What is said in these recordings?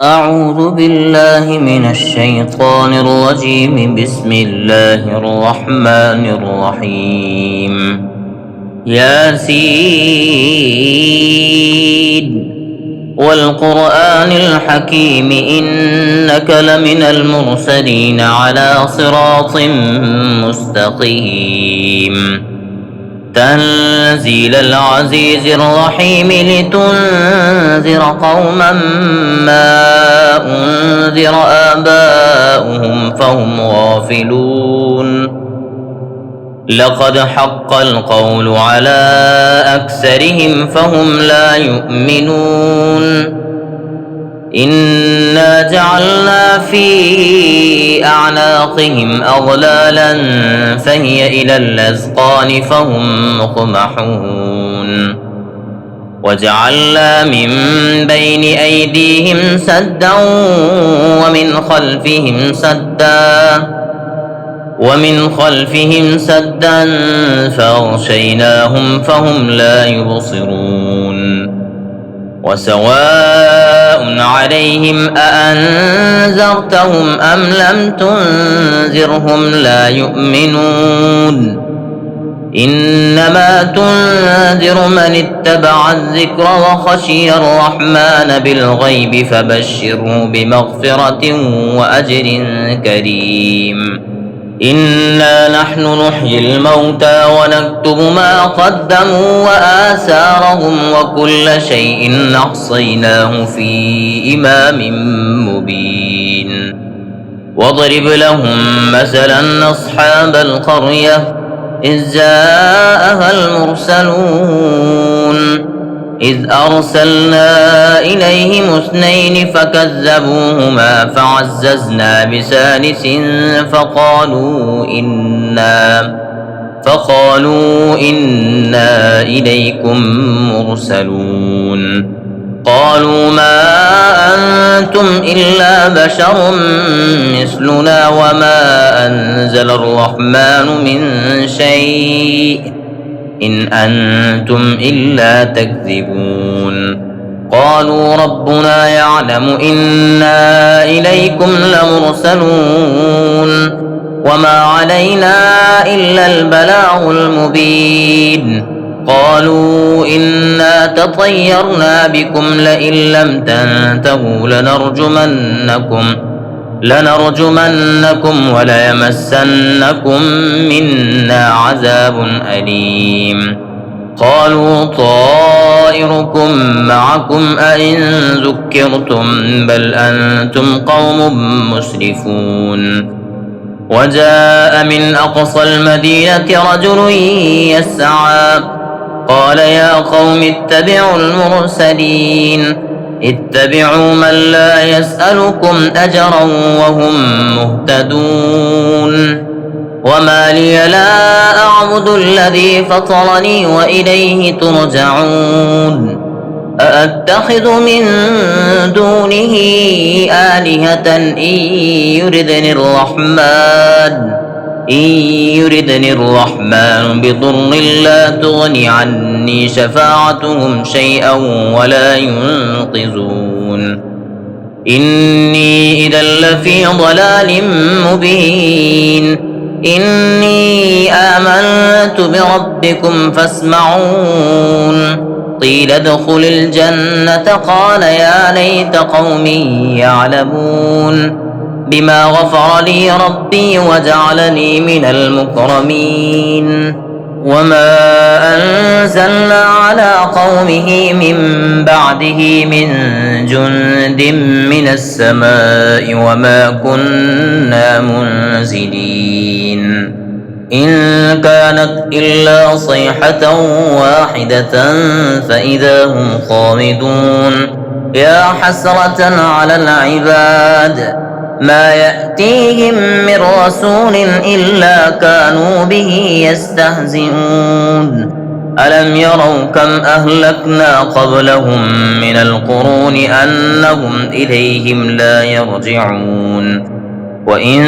أعوذ بالله من الشيطان الرجيم. بسم الله الرحمن الرحيم. ياسين والقرآن الحكيم إنك لمن المرسلين على صراط مستقيم. تنزيل العزيز الرحيم لتنذر قوما ما أنذر آباؤهم فهم غافلون. لقد حق القول على أكثرهم فهم لا يؤمنون. إنا جعلنا في أعناقهم أغلالا فهي إلى الأذقان فهم مقمحون. وجعلنا من بين أيديهم سدا ومن خلفهم سدا فأغشيناهم فهم لا يبصرون. وسواء عليهم أأنذرتهم أم لم تنذرهم لا يؤمنون. إنما تنذر من اتبع الذكر وخشي الرحمن بالغيب فبشره بمغفرة وأجر كريم. إنا نحن نحيي الموتى ونكتب ما قدموا وآثارهم وكل شيء أحصيناه في إمام مبين. واضرب لهم مثلا أصحاب القرية إذ جاءها المرسلون إذ أرسلنا إليهم 2 فكذبوهما فعززنا بثالث فقالوا إنا إليكم مرسلون. قالوا ما أنتم إلا بشر مثلنا وما أنزل الرحمن من شيء إن أنتم إلا تكذبون. قالوا ربنا يعلم إنا إليكم لمرسلون وما علينا إلا البلاغ المبين. قالوا إنا تطيرنا بكم لئن لم تنتهوا لنرجمنكم وليمسنكم منا عذاب أليم. قالوا طائركم معكم أئن ذكرتم بل أنتم قوم مسرفون. وجاء من أقصى المدينة رجل يسعى قال يا قوم اتبعوا المرسلين اتبعوا من لا يسألكم أجرا وهم مهتدون. وما لي لا أعبد الذي فطرني وإليه ترجعون. أأتخذ من دونه آلهة إن يردني الرحمن بضر لا تغني عني شفاعتهم شيئا ولا ينقذون. إني إذا لفي ضلال مبين. إني آمنت بربكم فاسمعون. قيل ادخل الجنة قال يا ليت قومي يعلمون بما غفر لي ربي وجعلني من المكرمين. وما أنزلنا على قومه من بعده من جند من السماء وما كنا منزلين. إن كانت إلا صيحة واحدة فإذا هم خامدون. يا حسرة على العباد ما يأتيهم من رسول إلا كانوا به يستهزئون. ألم يروا كم أهلكنا قبلهم من القرون أنهم إليهم لا يرجعون. وإن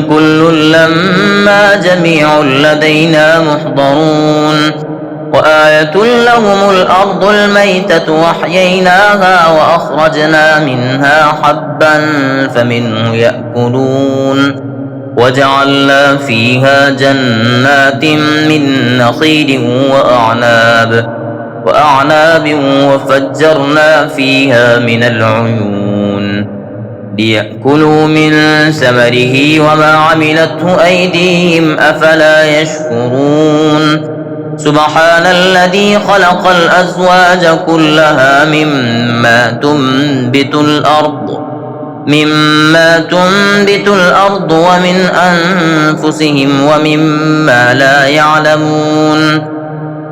كل لما جميع لدينا محضرون. وآية لهم الأرض الميتة وأحييناها وأخرجنا منها حبا فمنه يأكلون وجعلنا فيها جنات من نخيل وأعناب وفجرنا فيها من العيون ليأكلوا من ثمره وما عملته أيديهم أفلا يشكرون سبحان الذي خلق الأزواج كلها مما تنبت الأرض ومن أنفسهم ومما لا يعلمون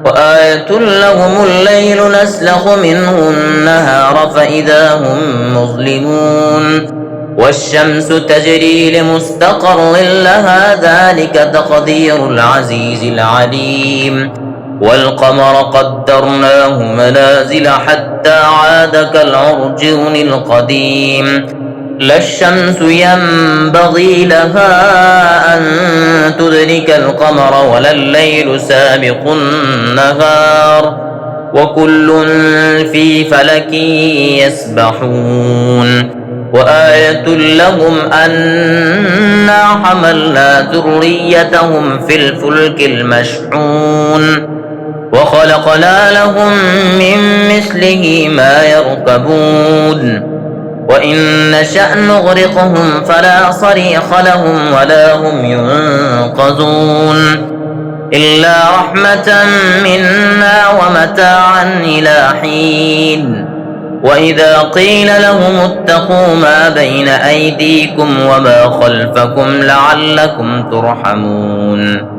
وآية لهم الليل نسلخ منه النهار فإذا هم مظلمون والشمس تجري لمستقر لها ذلك تقدير العزيز العليم والقمر قدرناه منازل حتى عاد كالعرجون القديم لا الشمس ينبغي لها أن تدرك القمر ولا الليل سابق النهار وكل في فلك يسبحون وآية لهم أنا حملنا ذريتهم في الفلك المشحون وخلقنا لهم من مثله ما يركبون وإن نشأ نغرقهم فلا صريخ لهم ولا هم ينقذون إلا رحمة منا ومتاعا إلى حين وإذا قيل لهم اتقوا ما بين أيديكم وما خلفكم لعلكم ترحمون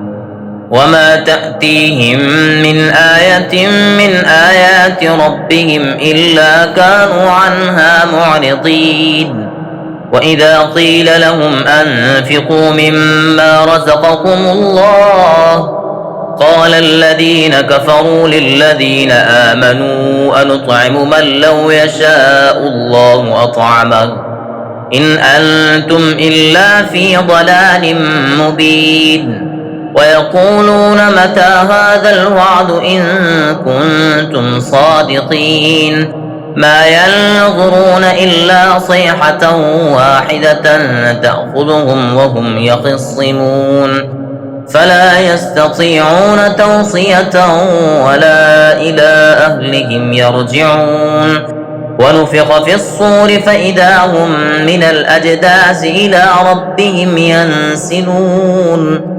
وما تأتيهم من آية من آيات ربهم إلا كانوا عنها معرضين وإذا قيل لهم أنفقوا مما رزقكم الله قال الذين كفروا للذين آمنوا أنطعم من لو يشاء الله أطعمه إن أنتم إلا في ضلال مبين ويقولون متى هذا الوعد إن كنتم صادقين ما ينظرون إلا صيحة واحدة تأخذهم وهم يخصمون فلا يستطيعون توصية ولا إلى أهلهم يرجعون ونفخ في الصور فإذا هم من الأجداث إلى ربهم ينسلون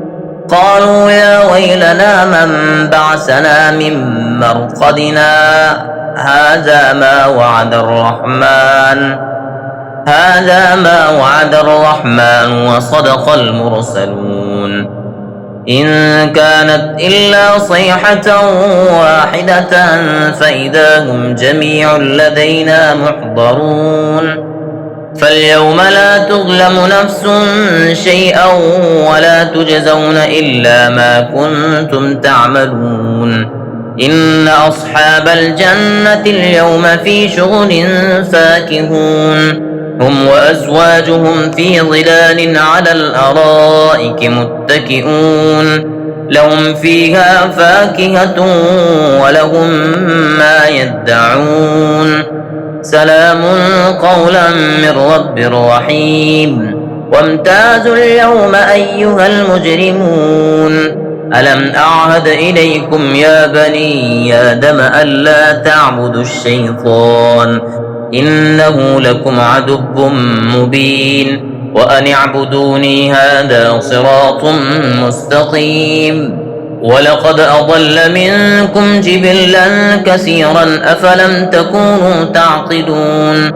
قالوا يا ويلنا من بعثنا من مرقدنا هذا ما وعد الرحمن وصدق المرسلون إن كانت إلا صيحة واحدة فإذا هم جميع لدينا محضرون فاليوم لا تظلم نفس شيئا ولا تجزون إلا ما كنتم تعملون إن أصحاب الجنة اليوم في شغل فاكهون هم وأزواجهم في ظلال على الأرائك متكئون لهم فيها فاكهة ولهم ما يدعون سلام قولا من رب رحيم وامتازوا اليوم أيها المجرمون ألم أعهد إليكم يا بني آدم ألا تعبدوا الشيطان إنه لكم عدو مبين وأن اعبدوني هذا صراط مستقيم ولقد أضل منكم جبلا كثيرا أفلم تكونوا تعقلون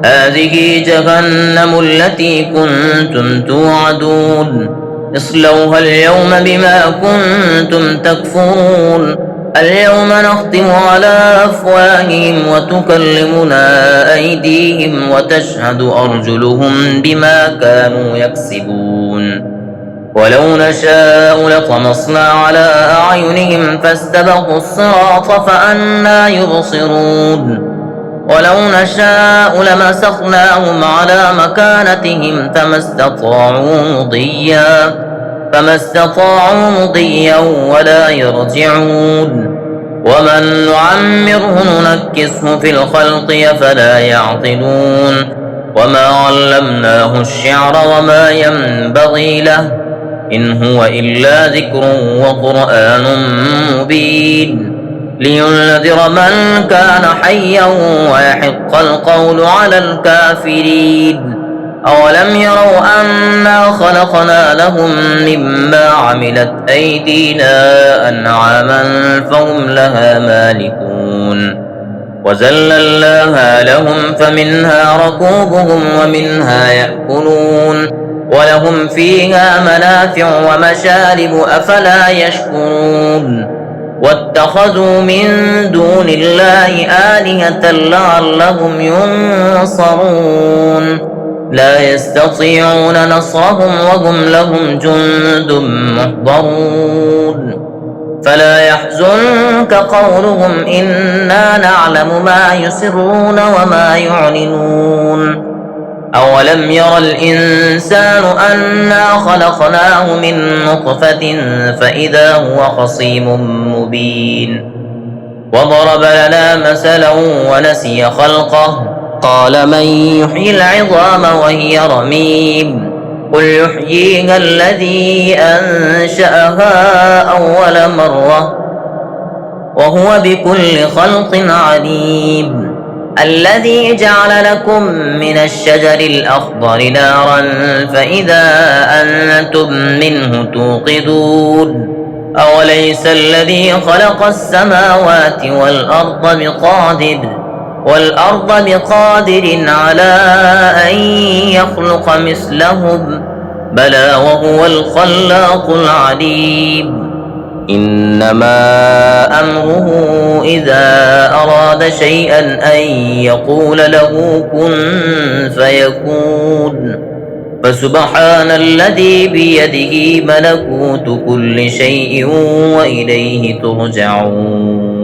هذه جهنم التي كنتم توعدون اصلوها اليوم بما كنتم تكفرون اليوم نختم على أفواههم وتكلمنا أيديهم وتشهد أرجلهم بما كانوا يكسبون ولو نشاء لطمسنا على أعينهم فاستبقوا الصراط فأنى يبصرون ولو نشاء لمسخناهم على مكانتهم فما استطاعوا مضيا ولا يرجعون ومن نعمره ننكسه في الخلق أفلا يعقلون وما علمناه الشعر وما ينبغي له إن هو إلا ذكر وقرآن مبين لينذر من كان حيا ويحق القول على الكافرين أولم يروا أنا خلقنا لهم مما عملت أيدينا أنعاما فهم لها مالكون وذللناها لهم فمنها ركوبهم ومنها يأكلون ولهم فيها منافع ومشارب أفلا يشكرون واتخذوا من دون الله آلهة لعلهم ينصرون لا يستطيعون نصرهم وهم لهم جند محضرون فلا يحزنك قولهم إنا نعلم ما يسرون وما يعلنون أولم ير الإنسان أنا خلقناه من نطفة فإذا هو خصيم مبين وضرب لنا مثلا ونسي خلقه قال من يحيي العظام وهي رميم قل يحييها الذي أنشأها أول مرة وهو بكل خلق عليم الذي جعل لكم من الشجر الأخضر نارا فإذا أنتم منه توقدون أوليس الذي خلق السماوات والأرض بقادر على أن يخلق مثلهم بلى وهو الخلاق العليم إنما أمره إذا أراد شيئا أن يقول له كن فيكون فسبحان الذي بيده ملكوت كل شيء وإليه ترجعون